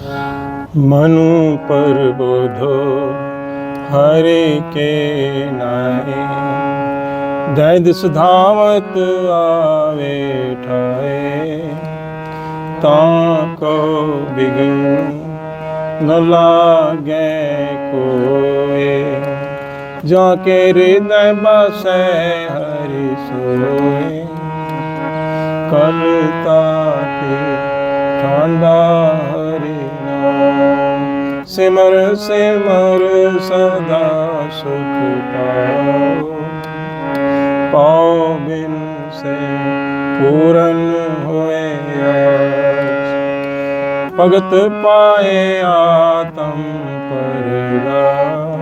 मनु पर बोधो हरि के नाए, दैद सुधावत आवे ठाए। ताको बिघन न लागे कोए, जाके हृदय बसे हरि सोए। कल ताके ठंडा हरि नाम, सिमर सिमर सदा सुख पाओ। पाओ बिन से पूरन होए आस, भगत पाए आत्म परगास।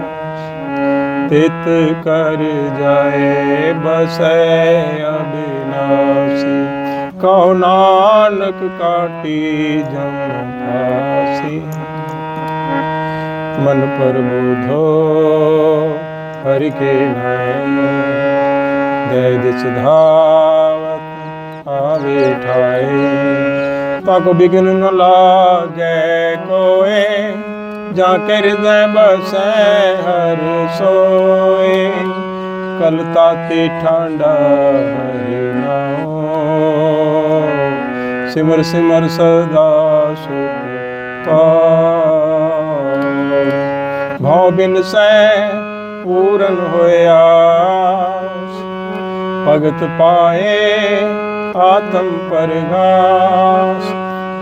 तित कर जाए बसे अविनाशी, कहो नानक काटी जम फांसी। मन पर बोधो हरि के नाए, दैद सुधावत आवे ठाए। ताको बिघन न लागे कोए, जाके हृदय बसे हर सोए। कल ताते ठंडा हरि नाम, सिमर सिमर सदा सुख पाओ। भाव बिन से पूरन होए आस, भगत पाए आत्म परगास।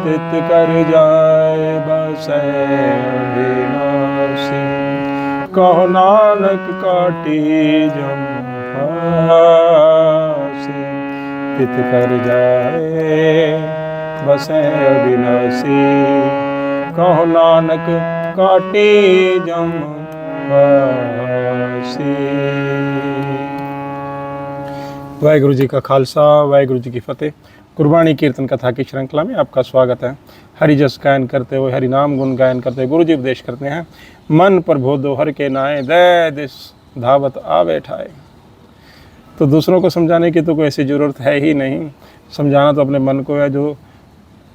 तित कर जाए बसे अविनाशी, कहो नानक काटी जम फांसी। तित कर जाए बसे अविनाशी, कहो नानक काटी जम फांसी। वाहिगुरु जी का खालसा, वाहिगुरु जी की फतेह। गुरबाणी कीर्तन कथा की श्रृंखला में आपका स्वागत है। हरि जस गायन करते हुए, हरि नाम गुण गायन करते हुए गुरु जी उपदेश करते हैं। मन पर बोधो हर के नाए, दै दिस धावत आवे ठाए। तो दूसरों को समझाने की तो कोई ऐसी ज़रूरत है ही नहीं। समझाना तो अपने मन को है, जो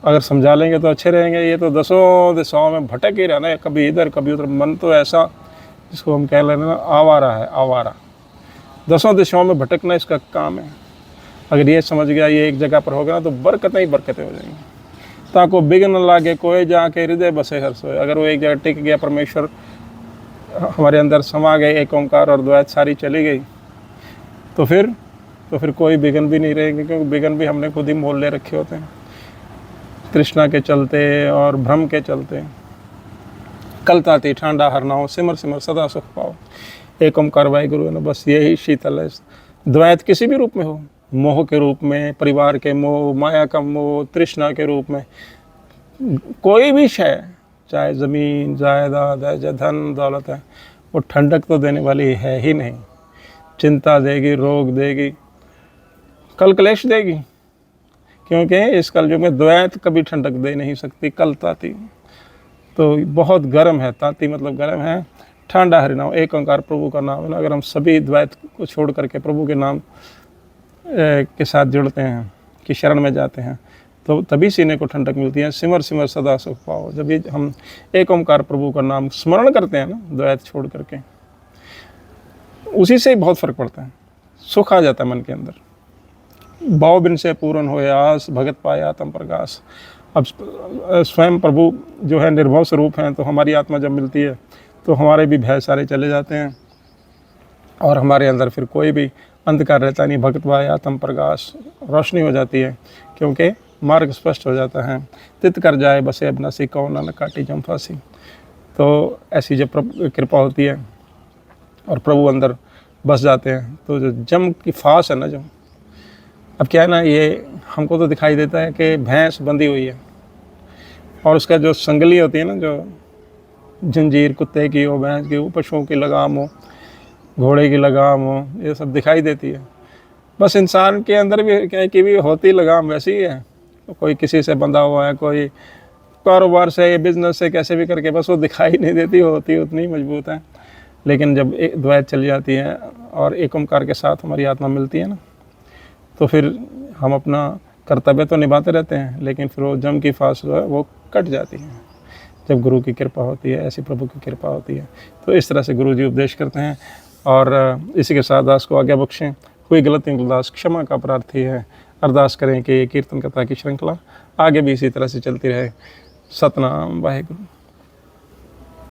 अगर समझा लेंगे तो अच्छे रहेंगे। ये तो दसों दिशाओं में भटक ही रहना है, कभी इधर कभी उधर। मन तो ऐसा जिसको हम कह लेना आवारा है, आवारा। दसों दिशाओं में भटकना इसका काम है। अगर ये समझ गया ये एक जगह पर होगा ना, तो बरकतें ही बरकतें हो जाएंगी। ताको बिघन न लागे कोई, जाके हृदय बसे हर सोए। अगर वो एक जगह टिक गया, परमेश्वर हमारे अंदर समा गए, एक ओंकार और द्वैत सारी चली गई, तो फिर कोई बिघन भी नहीं रहेंगे। क्योंकि बिघन भी हमने खुद ही मोल ले रखे होते हैं, तृष्णा के चलते और भ्रम के चलते। कल ताती ठंडा हर नाओ, सिमर सिमर सदा सुख पाओ। एक ओंकार वाहिगुरु है ना, बस यही शीतल है। द्वैत किसी भी रूप में हो, मोह के रूप में, परिवार के मोह, माया का मोह, तृष्णा के रूप में, कोई भी शय, चाहे ज़मीन जायदाद है, धन दौलत है, वो ठंडक तो देने वाली है ही नहीं। चिंता देगी, रोग देगी, कल क्लेश देगी। क्योंकि इस कलयुग में द्वैत कभी ठंडक दे नहीं सकती। कल ताती तो बहुत गर्म है, ताती मतलब गर्म है। ठंडा हरि नाम, एक ओंकार प्रभु का नाम है ना। अगर हम सभी द्वैत को छोड़ करके प्रभु के नाम के साथ जुड़ते हैं, कि शरण में जाते हैं, तो तभी सीने को ठंडक मिलती है। सिमर सिमर सदा सुख पाओ। जब ये हम एक ओंकार प्रभु का नाम स्मरण करते हैं ना, द्वैत छोड़ करके, उसी से ही बहुत फर्क पड़ता है। सुख आ जाता है मन के अंदर। भाव बिन से पूर्ण होए आस, भगत पाए आत्म प्रकाश। अब स्वयं प्रभु जो है निर्भव स्वरूप हैं, तो हमारी आत्मा जब मिलती है तो हमारे भी भय सारे चले जाते हैं, और हमारे अंदर फिर कोई भी अंधकार रहता नहीं। भगत पाए आत्म प्रकाश, रोशनी हो जाती है, क्योंकि मार्ग स्पष्ट हो जाता है। तित कर जाए बसे अविनाशी, कहो नानक काटी जम फांसी। तो ऐसी जब कृपा होती है और प्रभु अंदर बस जाते हैं, तो जो जम की फांस है ना, जो अब क्या है ना, ये हमको तो दिखाई देता है कि भैंस बंधी हुई है, और उसका जो संगली होती है ना, जो जंजीर, कुत्ते की हो, भैंस की हो, पशुओं की लगाम हो, घोड़े की लगाम हो, ये सब दिखाई देती है। बस इंसान के अंदर भी क्या की भी होती लगाम वैसी ही है। तो कोई किसी से बंधा हुआ है, कोई कारोबार से, बिजनेस से, कैसे भी करके, बस वो दिखाई नहीं देती, होती उतनी मजबूत है। लेकिन जब एक द्वैत चली जाती है और एक ओंकार के साथ हमारी आत्मा मिलती है ना, तो फिर हम अपना कर्तव्य तो निभाते रहते हैं, लेकिन फिर वो जम की फांस जो है वो कट जाती है। जब गुरु की कृपा होती है, ऐसी प्रभु की कृपा होती है। तो इस तरह से गुरु जी उपदेश करते हैं। और इसी के साथ दास को आज्ञा बख्शें। हुई गलतियों को दास क्षमा का प्रार्थी है। अरदास करें कि ये कीर्तन कथा की श्रृंखला आगे भी इसी तरह से चलती रहे। सतनाम वाहिगुरु।